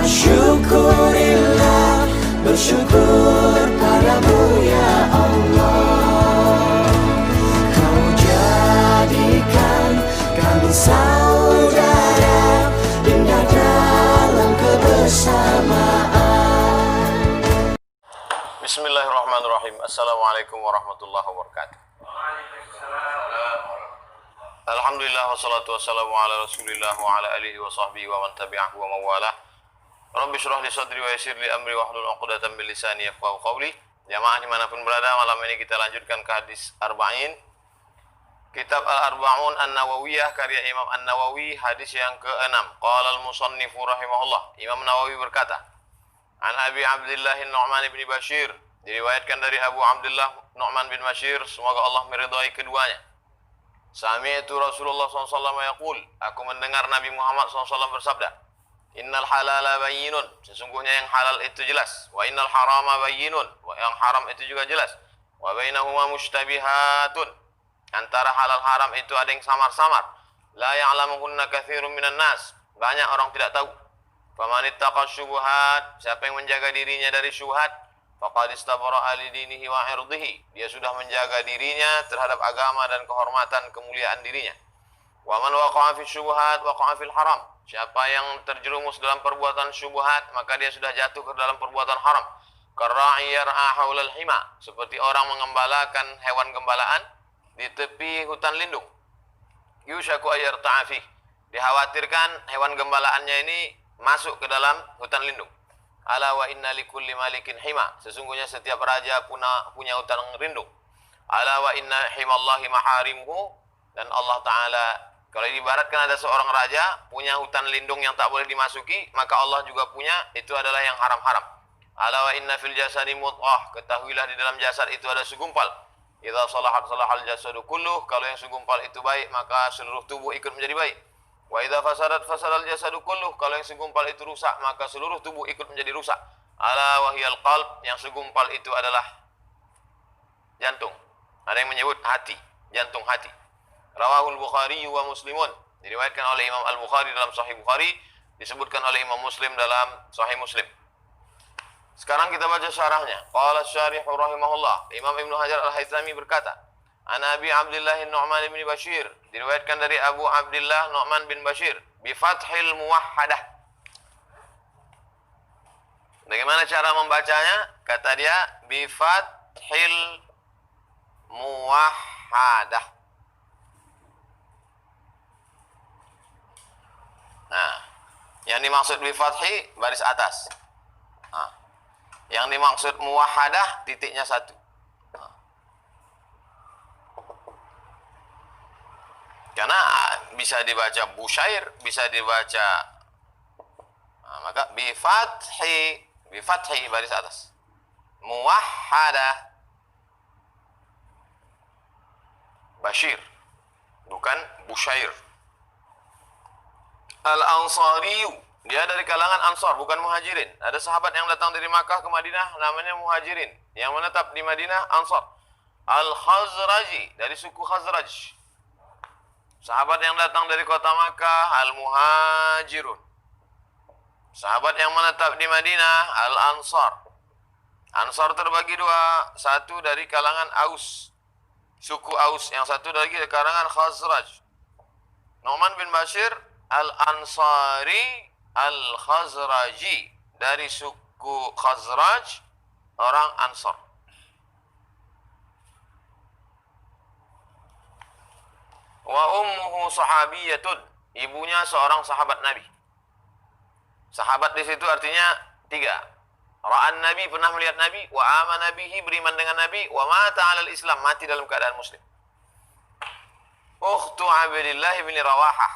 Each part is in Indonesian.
Syukurillah, bersyukur padamu ya Allah. Kau jadikan kami saudara, indah dalam kebersamaan. Bismillahirrahmanirrahim. Assalamualaikum warahmatullahi wabarakatuh. Alhamdulillah wassalatu wassalamu ala rasulillah wa ala alihi wa sahbihi wa man tabi'ahu wa mawalah. Rabbi syrah li sadri wa yassir li amri wa hlul 'uqdatam min lisani yafqahu qawli. Jamaah dimanapun berada, malam ini kita lanjutkan ke hadis Arba'in, Kitab Al-Arba'un An-Nawawiyah karya Imam An-Nawawi, hadis yang ke-6. Qala al-musannifu rahimahullah, Imam Nawawi berkata, An Abi Abdillah Nu'man bin Bashir, diriwayatkan dari Abu Abdullah Nu'man bin Bashir, semoga Allah meridhai keduanya. Sami'tu Rasulullah SAW yaqul, aku mendengar Nabi Muhammad SAW bersabda, Innal halala bayyinun, sesungguhnya yang halal itu jelas, wa innal harama bayyinun, wa yang haram itu juga jelas, wa bainahuma mushtabihatun, antara halal haram itu ada yang samar-samar, la ya'lamuhunna katsirun minan nas, banyak orang tidak tahu. Faman ittaqa syubhat, siapa yang menjaga dirinya dari syubhat, faqad istabara'a li dinihi wa 'irdihi, dia sudah menjaga dirinya terhadap agama dan kehormatan kemuliaan dirinya. Wa man waqa'a fi syubhat waqa'a fil haram, siapa yang terjerumus dalam perbuatan syubhat, maka dia sudah jatuh ke dalam perbuatan haram. Karra'i yar'a haulal hima, seperti orang mengembalakan hewan gembalaan di tepi hutan lindung. Yushaku ayarta'a fih, dikhawatirkan hewan gembalaannya ini masuk ke dalam hutan lindung. Ala wa inna likulli malikin hima, sesungguhnya setiap raja punya hutan lindung. Ala wa inna himallahi maharimuhu, dan Allah Ta'ala, kalau diibaratkan ada seorang raja punya hutan lindung yang tak boleh dimasuki, maka Allah juga punya, itu adalah yang haram-haram. Ala wa inna fil jasadi mudghah, ketahuilah di dalam jasad itu ada segumpal. Idza salahat salahal jasadu kulluh, kalau yang segumpal itu baik, maka seluruh tubuh ikut menjadi baik. Wa idza fasadat fasadal jasadu kulluh, kalau yang segumpal itu rusak, maka seluruh tubuh ikut menjadi rusak. Ala wahyal qalb, yang segumpal itu adalah jantung. Ada yang menyebut hati, jantung hati. Rawahul Bukhari wa Muslimun, diriwayatkan oleh Imam Al-Bukhari dalam Sahih Bukhari, disebutkan oleh Imam Muslim dalam Sahih Muslim. Sekarang kita baca syarahnya. Qala syarih rahimahullah, Imam Ibnu Hajar Al-Haythami berkata, An Abi Abdillah Nu'man bin Bashir, diriwayatkan dari Abu Abdillah Nu'man bin Bashir, bi fathil muwahhadah. Bagaimana cara membacanya? Kata dia, bi fathil muwahhadah. Nah, yang dimaksud bi fathi baris atas. Nah, yang dimaksud muwahhadah titiknya satu. Nah. Karena bisa dibaca busyair, bisa dibaca, nah, maka bi fathi baris atas. Muwahhadah. Bashir, bukan busyair. Al-Ansariyu, dia dari kalangan Ansar, bukan Muhajirin. Ada sahabat yang datang dari Makkah ke Madinah, namanya Muhajirin. Yang menetap di Madinah, Ansar. Al-Khazraji, dari suku Khazraj. Sahabat yang datang dari kota Makkah, Al-Muhajirun. Sahabat yang menetap di Madinah, Al-Ansar. Ansar terbagi dua, satu dari kalangan Aus, suku Aus, yang satu lagi dari kalangan Khazraj. Nu'man bin Bashir Al-Ansari Al-Khazraji, dari suku Khazraj, orang Ansar. Wa ummuhu sahabiyatun, ibunya seorang sahabat Nabi. Sahabat di situ artinya tiga. Ra'an Nabi, pernah melihat Nabi, wa amana bihi, beriman dengan Nabi, wa mata 'alal Islam, mati dalam keadaan muslim. Ukhtu Abdillah bin Rawahah,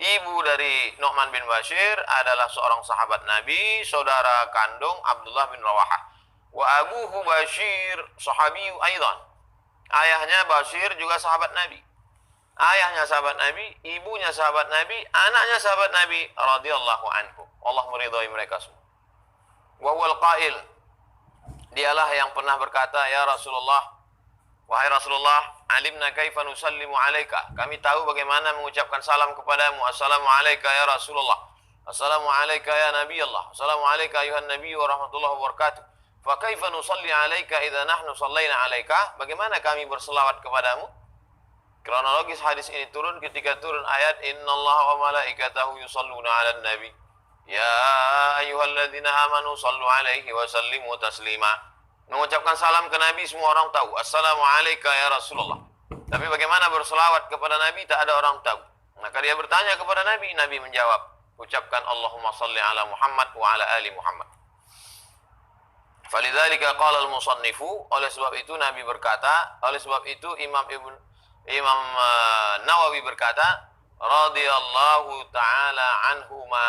ibu dari Nu'man bin Bashir adalah seorang sahabat Nabi, saudara kandung Abdullah bin Rawahah. Wa abuhu Bashir sahabiyu aidan, ayahnya Bashir juga sahabat Nabi. Ayahnya sahabat Nabi, ibunya sahabat Nabi, anaknya sahabat Nabi radhiyallahu anhu. Allah meridhai mereka semua. Wa huwal qail, dialah yang pernah berkata, ya Rasulullah, wahai Rasulullah, alimna kaifa nusallimu alaika, kami tahu bagaimana mengucapkan salam kepadamu, assalamu alayka ya Rasulullah. Assalamu alayka ya Nabi Allah. Assalamu alayka ayuhan Nabi wa rahmatullahi wa barakatuh. Fa kaifa nusalli alayka idza nahnu sallaina alayka? Bagaimana kami berselawat kepadamu? Kronologis hadis ini turun ketika turun ayat innallaha wa malaikatahu yusalluna 'alan nabi. Ya ayyuhalladzina amanu sallu alaihi wa sallimu taslima. Mengucapkan salam ke Nabi semua orang tahu. Assalamu alayka ya Rasulullah. Tapi bagaimana berselawat kepada Nabi tak ada orang tahu. Maka dia bertanya kepada Nabi, Nabi menjawab, ucapkan Allahumma salli ala Muhammad wa ala ali Muhammad. Falidzalika qala al-musannifu, oleh sebab itu Nabi berkata, oleh sebab itu Imam Nawawi berkata, radhiyallahu taala anhuma,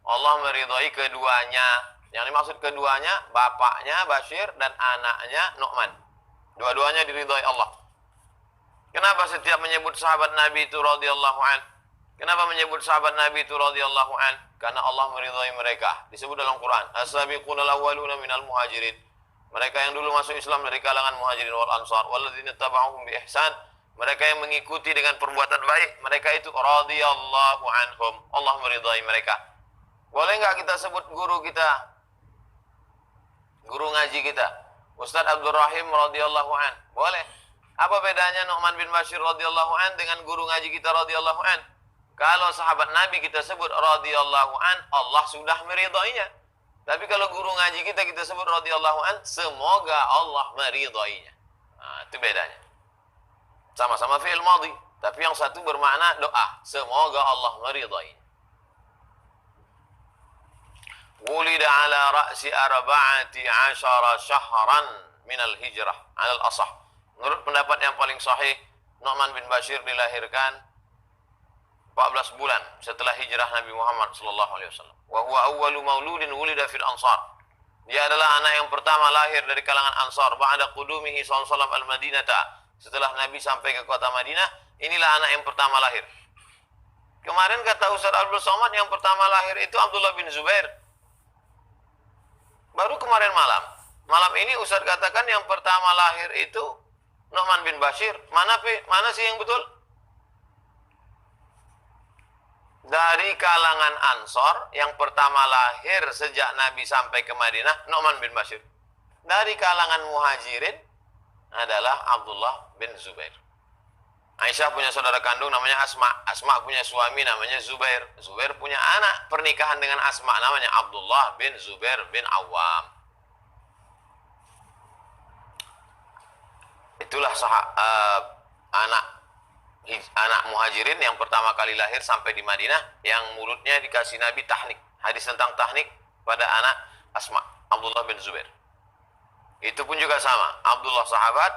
Allah meridhai keduanya. Yang dimaksud keduanya, bapaknya Bashir dan anaknya Nu'man. Dua-duanya diridhai Allah. Kenapa setiap menyebut sahabat Nabi itu radhiyallahu an? Kenapa menyebut sahabat Nabi itu radhiyallahu an? Karena Allah meridhai mereka. Disebut dalam Quran, as-sabiqunal awwaluna minal muhajirin. Mereka yang dulu masuk Islam dari kalangan muhajirin wal ansar, walladzina tabauhum bi ihsan. Mereka yang mengikuti dengan perbuatan baik, mereka itu radhiyallahu anhum. Allah meridhai mereka. Boleh enggak kita sebut guru kita? Guru ngaji kita, Ustaz Abdul Rahim radhiyallahu an. Boleh. Apa bedanya Nu'man bin Bashir radhiyallahu an dengan guru ngaji kita radhiyallahu an? Kalau sahabat Nabi kita sebut radhiyallahu an, Allah sudah meridainya. Tapi kalau guru ngaji kita sebut radhiyallahu an, semoga Allah meridainya. Nah, itu bedanya. Sama-sama fi'il madhi, tapi yang satu bermakna doa, semoga Allah meridainya. Wulida ala ra'si arba'ati asyara syahran minal hijrah alal asah. Menurut pendapat yang paling sahih, Nu'man bin Bashir dilahirkan 14 bulan setelah hijrah Nabi Muhammad sallallahu alaihi wasallam. Wa huwa awwalu mauludin wulida fil ansar. Dia adalah anak yang pertama lahir dari kalangan Ansar ba'da qudumihi sallallahu alaihi wasallam al-Madinata. Setelah Nabi sampai ke kota Madinah, inilah anak yang pertama lahir. Kemarin kata Ustaz Abdul Somad yang pertama lahir itu Abdullah bin Zubair. Baru kemarin malam. Malam ini Ustaz katakan yang pertama lahir itu Nu'man bin Bashir. Mana sih yang betul? Dari kalangan Ansor yang pertama lahir sejak Nabi sampai ke Madinah, Nu'man bin Bashir. Dari kalangan Muhajirin adalah Abdullah bin Zubair. Aisyah punya saudara kandung namanya Asma. Asma punya suami namanya Zubair. Zubair punya anak pernikahan dengan Asma namanya Abdullah bin Zubair bin Awam. Itulah anak Muhajirin yang pertama kali lahir sampai di Madinah, yang mulutnya dikasih Nabi tahnik. Hadis tentang tahnik pada anak Asma, Abdullah bin Zubair. Itu pun juga sama. Abdullah sahabat,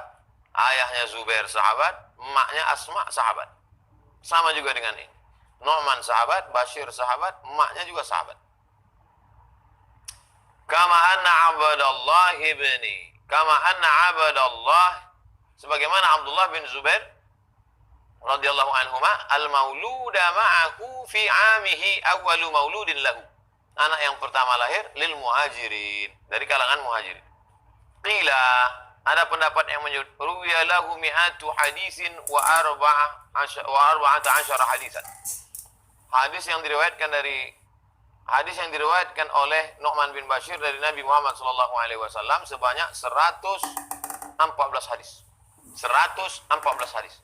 ayahnya Zubair sahabat, emaknya Asma sahabat. Sama juga dengan ini. Nu'man sahabat, Bashir sahabat, emaknya juga sahabat. Kama anna abdallah ibni. Kama anna abdallah. Sebagaimana Abdullah bin Zubair radhiyallahu anhuma al-mauluda ma'ahu fi 'amihi awwalu mauludin lahu. Anak yang pertama lahir lil muhajirin, dari kalangan muhajirin. Qila, ada pendapat yang menyebut ruwiya lahu mi'atu hadisin wa arba'ata asyara hadisan. Hadis yang diriwayatkan oleh Nu'man bin Bashir dari Nabi Muhammad sallallahu alaihi wasallam sebanyak 114 hadis. 114 hadis.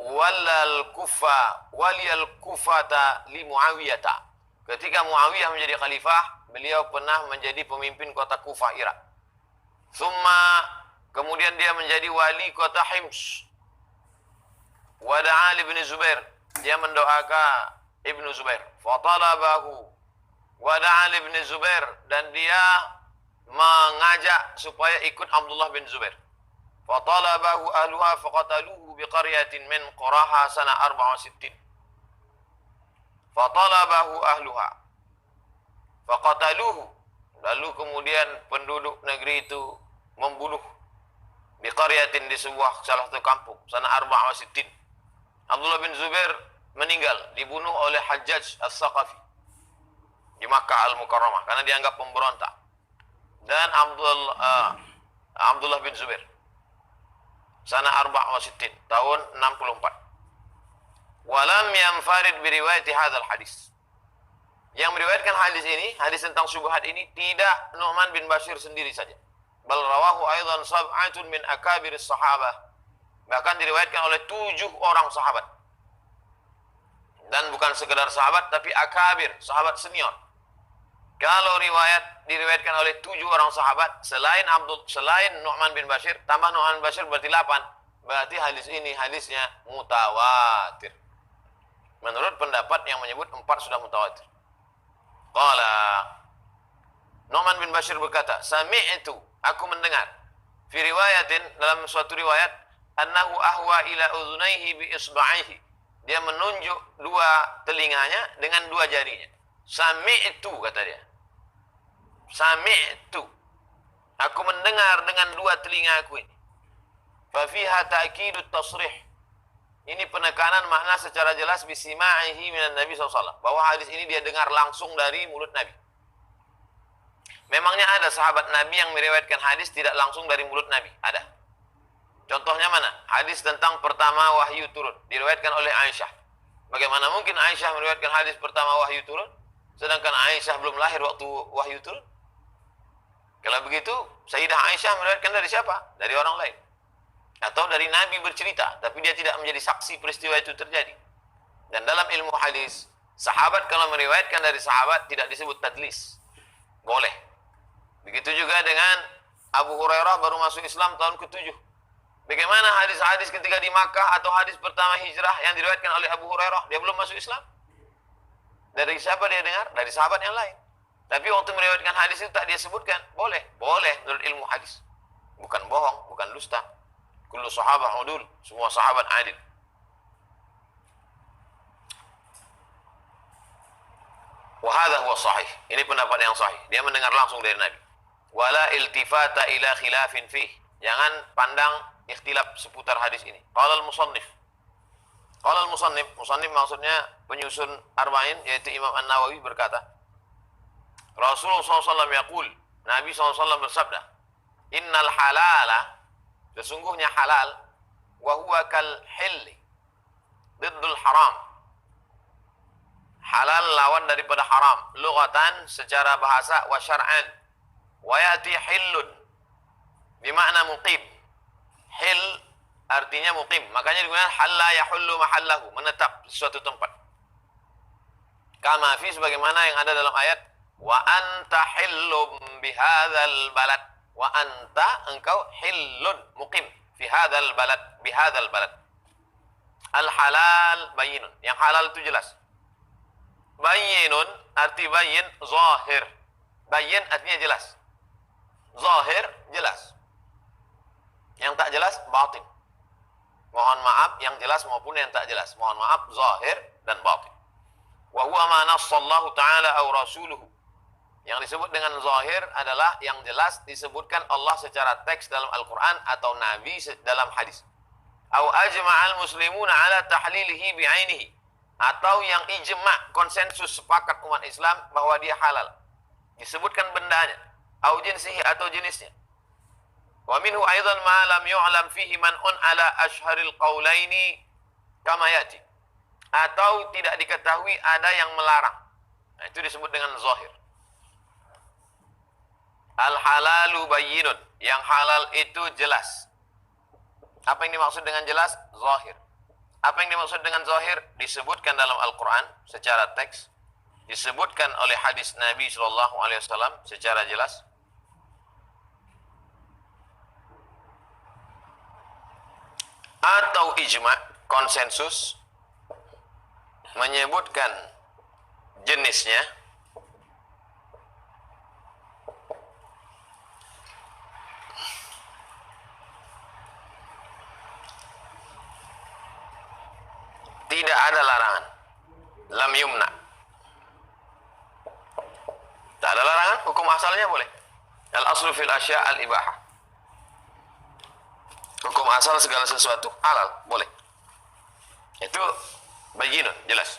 Waliyal kufata li Muawiyata. Ketika Muawiyah menjadi khalifah, beliau pernah menjadi pemimpin kota Kufah, Irak. Kemudian dia menjadi wali kota Hims. Wada'a ibn Zubair. Dia mendoakan Ibnu Zubair. Fatalabahu. Wada'a ibn Zubair. Dan dia mengajak supaya ikut Abdullah bin Zubair. Fatalabahu ahluha faqataluhu biqaryatin min quraha sana 64. Fatalabahu ahluha faqataluhu. Lalu kemudian penduduk negeri itu membunuh biqaryatin, di sebuah salah satu kampung, sana 64. Abdullah bin Zubair meninggal, dibunuh oleh Hajjaj As-Saqafi di Makkah Al-Mukarramah karena dianggap pemberontak. Dan Abdullah bin Zubair sana 64 tahun 64. Walam yanfarid biriwayati hadzal hadis. Yang meriwayatkan hadis ini, hadis tentang syubhat ini tidak Nu'man bin Bashir sendiri saja. Bal rawahu aidan sab'atun min akabiris sahabah. Bahkan diriwayatkan oleh 7 orang sahabat. Dan bukan sekedar sahabat, tapi akabir, sahabat senior. Kalau diriwayatkan oleh 7 orang sahabat, selain Nu'man bin Bashir, tambah Nu'man bin Bashir berarti 8. Berarti hadis ini hadisnya mutawatir. Menurut pendapat yang menyebut 4 sudah mutawatir. Qala Nu'man bin Bashir berkata, sami'tu, aku mendengar. Fi riwayatin, dalam suatu riwayat, annahu ahwa ila udhunaihi bi isba'ihi. Dia menunjuk 2 telinganya dengan 2 jarinya. Sami'tu, kata dia. Sami'tu. Aku mendengar dengan 2 telinga aku ini. Fa fiha ta'kidut tasrih. Ini penekanan makna secara jelas bisima'ihi minan Nabi SAW. Bahwa hadis ini dia dengar langsung dari mulut Nabi. Memangnya ada sahabat Nabi yang meriwayatkan hadis tidak langsung dari mulut Nabi? Ada. Contohnya mana? Hadis tentang pertama wahyu turun. Diriwayatkan oleh Aisyah. Bagaimana mungkin Aisyah meriwayatkan hadis pertama wahyu turun? Sedangkan Aisyah belum lahir waktu wahyu turun. Kalau begitu, Sayyidah Aisyah meriwayatkan dari siapa? Dari orang lain. Atau dari Nabi bercerita, tapi dia tidak menjadi saksi peristiwa itu terjadi. Dan dalam ilmu hadis, sahabat kalau meriwayatkan dari sahabat tidak disebut tadlis. Boleh. Begitu juga dengan Abu Hurairah baru masuk Islam tahun ke-7. Bagaimana hadis-hadis ketika di Makkah atau hadis pertama hijrah yang diriwayatkan oleh Abu Hurairah, dia belum masuk Islam? Dari siapa dia dengar? Dari sahabat yang lain. Tapi waktu meriwayatkan hadis itu tak dia sebutkan. Boleh. Boleh menurut ilmu hadis. Bukan bohong, bukan dusta. Kullu sahabah udul, semua sahabat adil. Wa hadha huwa sahih. Ini pendapat yang sahih. Dia mendengar langsung dari Nabi. Wala iltifata ila khilafin fih. Jangan pandang ikhtilaf seputar hadis ini. Qala al-musannif. Qala al-musannif, musannif maksudnya penyusun Arba'in, yaitu Imam An-Nawawi berkata, Rasulullah SAW yaqul, Nabi SAW bersabda, innal halala, sesungguhnya halal, wa huwa kal hilli, diddul haram. Halal lawan daripada haram, lughatan secara bahasa, wa syar'an, wa yati hillun, bimakna muqim. Hil artinya muqim, makanya digunakan halla yahullu mahallahu, menetap di suatu tempat. Kama fi, sebagaimana yang ada dalam ayat, wa anta hillum bihadzal balad. Wa anta, engkau hillun, muqim, fi hadzal balad, bihadzal balad. Al halal bayyinun, yang halal itu jelas. Bayyinun, arti bayyin zahir. Bayyin artinya jelas. Zahir, jelas. Yang tak jelas, batin. Mohon maaf yang jelas maupun yang tak jelas. Mohon maaf, zahir dan batin. Wa huwa ma nassallahu ta'ala aw rasuluhu. Yang disebut dengan zahir adalah yang jelas disebutkan Allah secara teks dalam Al-Quran atau Nabi dalam hadis. Aw ajma'al muslimuna ala tahlilihi bi'ainihi. Atau yang ijma', konsensus sepakat umat Islam bahwa dia halal. Disebutkan bendanya. Aw jinsihi, atau jenisnya. Wa minhu aidan ma lam yu'lam fihi man'un ala ashharil qawlaini kama yati. Atau tidak diketahui ada yang melarang. Nah, itu disebut dengan zahir. Al-halalu bayyinun. Yang halal itu jelas. Apa yang dimaksud dengan jelas? Zahir. Apa yang dimaksud dengan zahir? Disebutkan dalam Al-Quran secara teks. Disebutkan oleh hadis Nabi SAW secara jelas. Atau ijma', konsensus, menyebutkan jenisnya. Tidak ada larangan. Lam yumna. Tak ada larangan, hukum asalnya boleh. Al-aslu fil asya' al-ibahah. Hukum asal segala sesuatu halal, boleh. Itu bayyinun, jelas.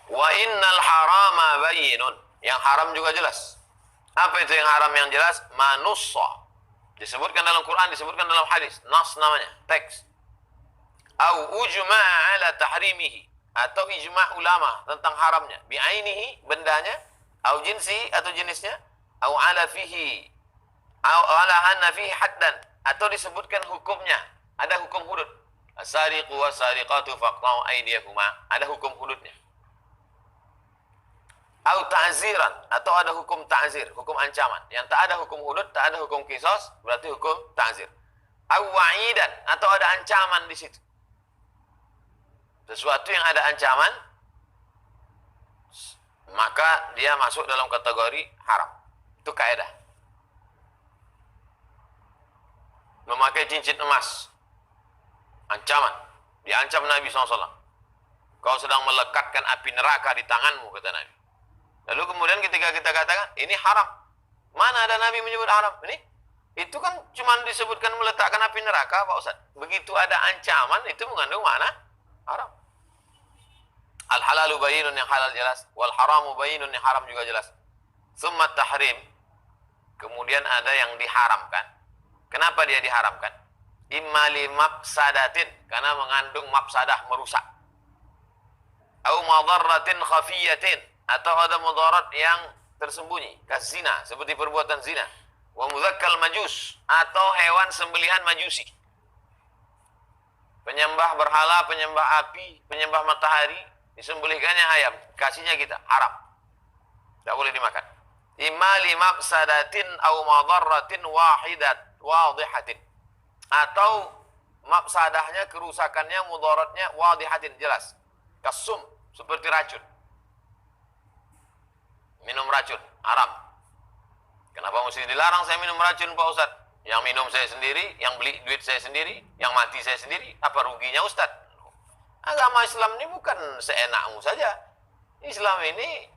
Wa innal harama bayyinun. Yang haram juga jelas. Apa itu yang haram yang jelas? Manussa. Disebutkan dalam Quran, disebutkan dalam hadis. Nas namanya, teks. au ujma'a ala tahrimihi, atau ijma' ulama tentang haramnya, bi'ainihi, bendanya, au jinsi, atau jenisnya, au ala fihi, au ala anna fihi haddan, atau disebutkan hukumnya, ada hukum hudud. As-sariqu was-sariqatu faqta'u aydiyahuma, ada hukum hududnya. Au ta'ziran, atau ada hukum ta'zir, hukum ancaman. Yang tak ada hukum hudud, tak ada hukum qisas, berarti hukum ta'zir. Au wa'idan, atau ada ancaman di situ. Sesuatu yang ada ancaman, maka dia masuk dalam kategori haram. Itu kaidah. Memakai cincin emas, ancaman. Diancam Nabi SAW. Kau sedang melekatkan api neraka di tanganmu, kata Nabi. Lalu kemudian ketika kita katakan, ini haram. Mana ada Nabi menyebut haram? Ini, itu kan cuma disebutkan meletakkan api neraka, Pak Ustaz. Begitu ada ancaman, itu mengandung mana? Haram. Al-halalu bayinun, yang halal jelas. Wal haramu bayinun, yang haram juga jelas. Tsumma tahrim. Kemudian ada yang diharamkan. Kenapa dia diharamkan? Imma li mafsadatin, karena mengandung mafsadah, merusak. Au madarratin khafiyatin, atau ada mudarat yang tersembunyi, kazina, seperti perbuatan zina. Wa mudzakkal majus, atau hewan sembelihan majusi. Penyembah berhala, penyembah api, penyembah matahari, disembelihkannya ayam, kasihnya kita, haram. Tidak boleh dimakan. Imma li mafsadatin au madarratin wadihatin. Atau mafsadahnya, kerusakannya, mudaratnya wadihatin, jelas. Kasum, seperti racun. Minum racun, haram. Kenapa mesti dilarang saya minum racun, Pak Ustaz? Yang minum saya sendiri, yang beli duit saya sendiri, yang mati saya sendiri. Apa ruginya Ustaz? Agama Islam ini bukan seenakmu saja. Islam ini,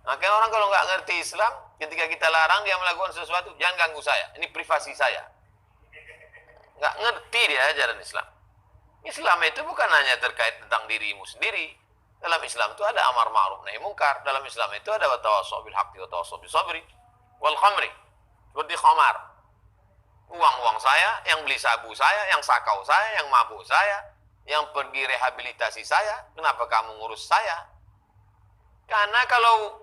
makanya orang kalau nggak ngerti Islam, ketika kita larang dia melakukan sesuatu, jangan ganggu saya. Ini privasi saya. Nggak ngerti dia ajaran Islam. Islam itu bukan hanya terkait tentang dirimu sendiri. Dalam Islam itu ada amar ma'ruf nahi mungkar. Dalam Islam itu ada watawassaw bil haqqi watawassaw bis sabri wal khamri. Seperti khamar. Uang-uang saya, yang beli sabu saya, yang sakau saya, yang mabuk saya, yang pergi rehabilitasi saya, kenapa kamu ngurus saya? Karena kalau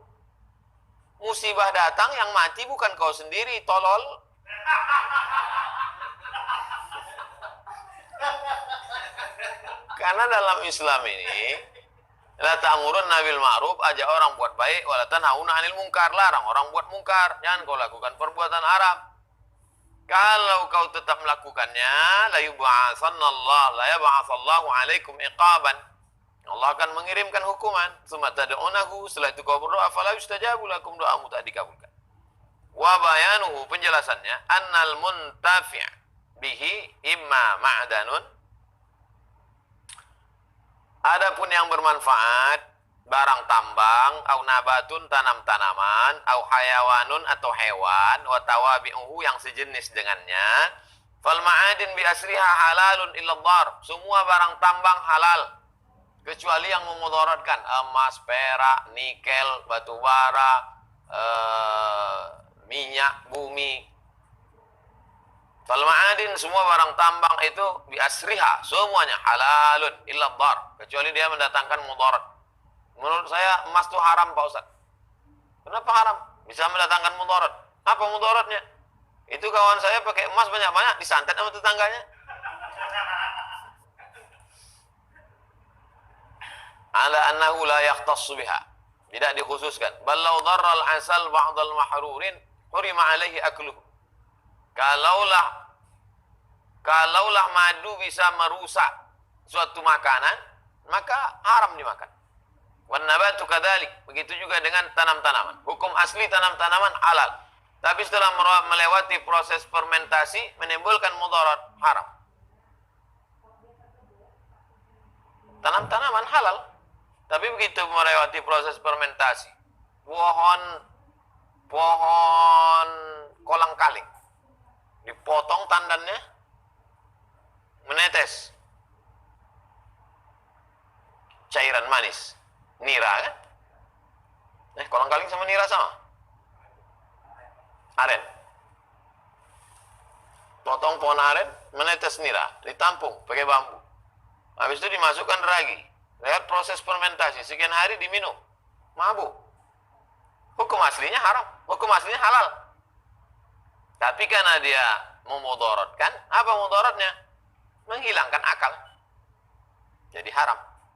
musibah datang, yang mati bukan kau sendiri, tolol. Karena dalam Islam ini, la ta'murunna bil ma'ruf, ajak orang buat baik, wa la tanhauna 'anil munkar, larang orang buat mungkar, jangan kau lakukan perbuatan haram. Kalau kau tetap melakukannya, la yab'atsallahu 'alaikum iqaban. Allah akan mengirimkan hukuman. Tsumma tad'unahu, setelah itu kau berdoa, fala yustajabu lakum, doamu tak dikabulkan. Wa bayanuhu, penjelasannya, annal muntafi' bihi imma ma'danun. Adapun yang bermanfaat, barang tambang, au nabatun, tanam-tanaman, au hayawanun, atau hewan, wa tawabi'uhu, yang sejenis dengannya, fal ma'adin bi asriha halalun illa dhar. Semua barang tambang halal, kecuali yang memudaratkan, emas, perak, nikel, batu bara, minyak bumi. Fal ma'adin, semua barang tambang itu bi asriha, semuanya halalun illa dhar, kecuali dia mendatangkan mudarat. Menurut saya emas itu haram, Pak Ustaz. Kenapa haram? Bisa mendatangkan mudarat. Apa mudaratnya? Itu kawan saya pakai emas banyak-banyak, disantet sama tetangganya. Ala annahu la yakhtassu biha, tidak dikhususkan. Bal law darra al-asal ba'd al-mahrurin hurima alaihi akluhu. Kalaulah madu bisa merusak suatu makanan, maka haram dimakan. Wan nabatu kadzalik, begitu juga dengan tanam-tanaman. Hukum asli tanam-tanaman halal, tapi setelah melewati proses fermentasi menimbulkan mudarat, haram. Tanam-tanaman halal, tapi begitu melewati proses fermentasi, pohon kolang-kaling dipotong tandannya, menetes cairan manis, nira kan? Kolang-kaling sama nira sama? Aren. Potong pohon aren, menetes nira, ditampung pakai bambu. Habis itu dimasukkan ragi. Lewat proses fermentasi, sekian hari diminum. Mabuk. Hukum aslinya haram. Hukum aslinya halal. Tapi karena dia memudaratkan, apa mudaratnya? Menghilangkan akal. Jadi haram.